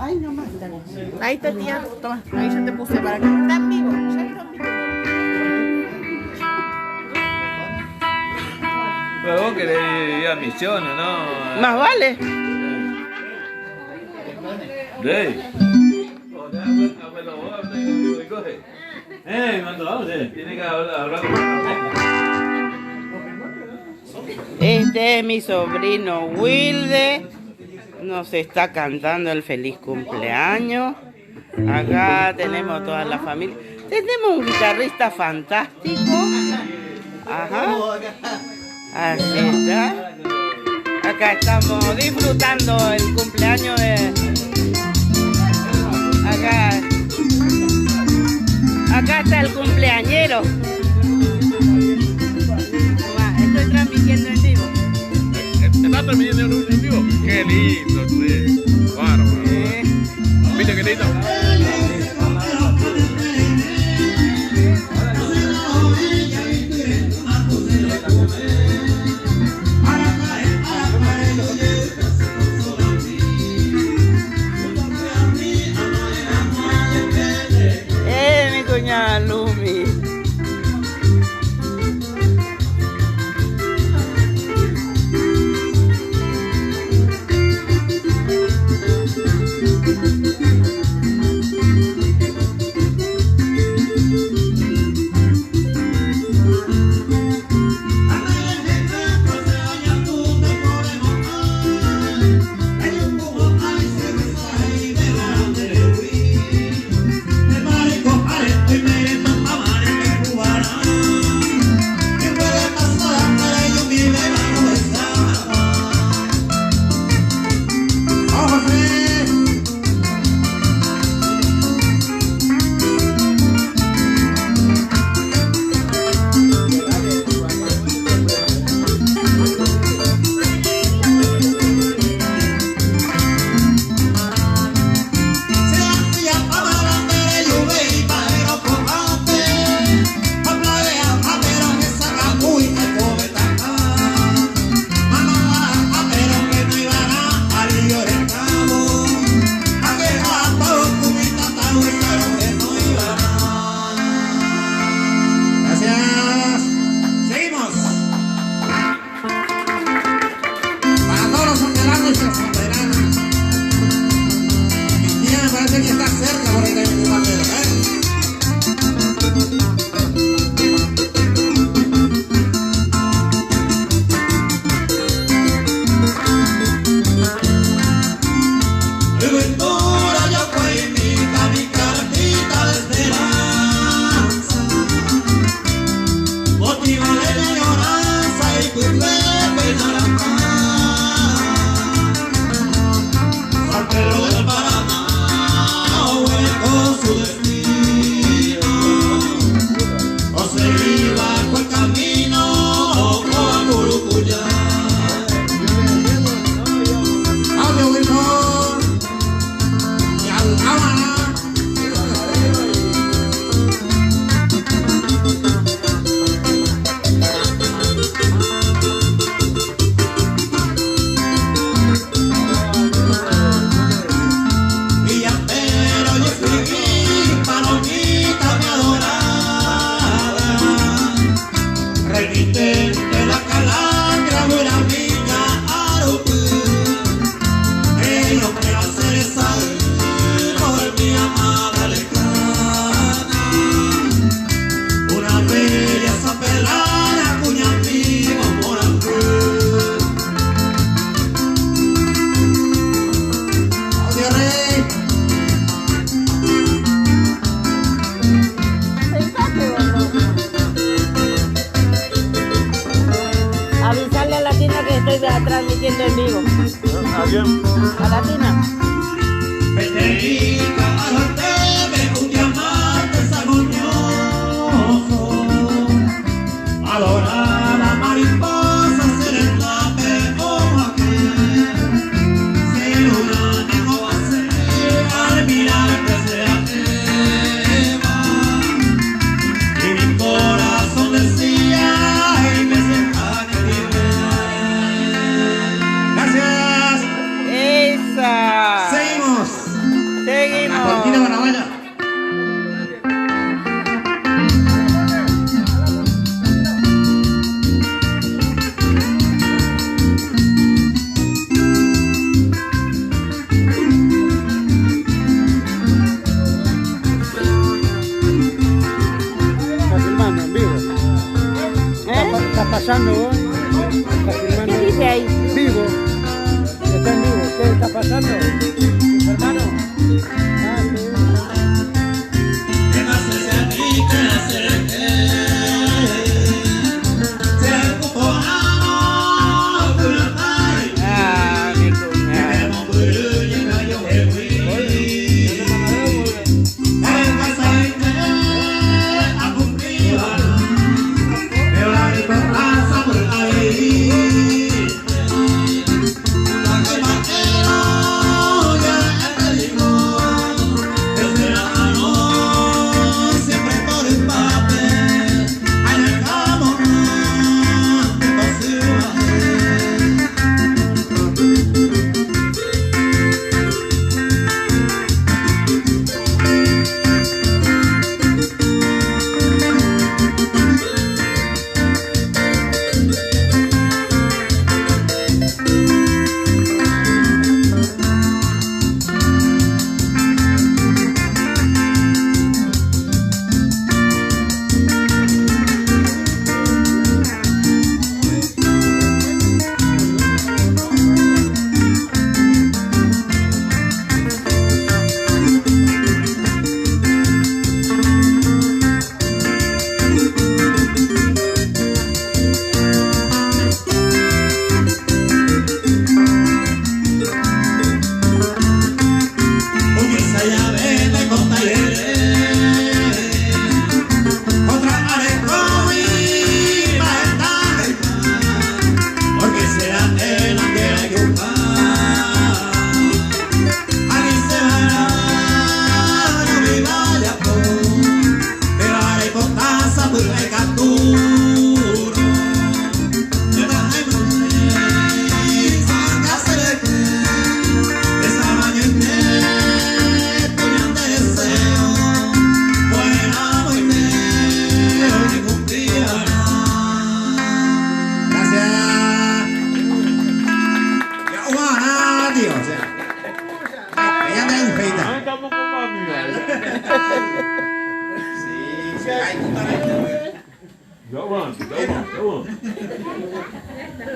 Ay, no más. Ahí está, tía. Toma, ahí ya te puse para que están vivos. Ya están vivos. Pero vos querés ir a misiones, ¿no? Más vale. Tiene que hablar con... Este es mi sobrino Wilde. Nos está cantando el feliz cumpleaños. Acá tenemos toda la familia. Tenemos un guitarrista fantástico. Ajá. Así está. Acá estamos disfrutando el cumpleaños de... Acá está el cumpleañero. Estoy transmitiendo en vivo. ¿Estás transmitiendo en vivo? Qué lindo, sí. Bárbaro. ¿Viste qué lindo? Mi cuñada Lumi. Pero del Paraná, pasando vos? ¿Está ¿Qué dice ahí? vivo? ¿Está en vivo? ¿Qué está pasando? ¿Tu hermano? Ah, sí. Ah, mi cuñado. Go on, go on, go on.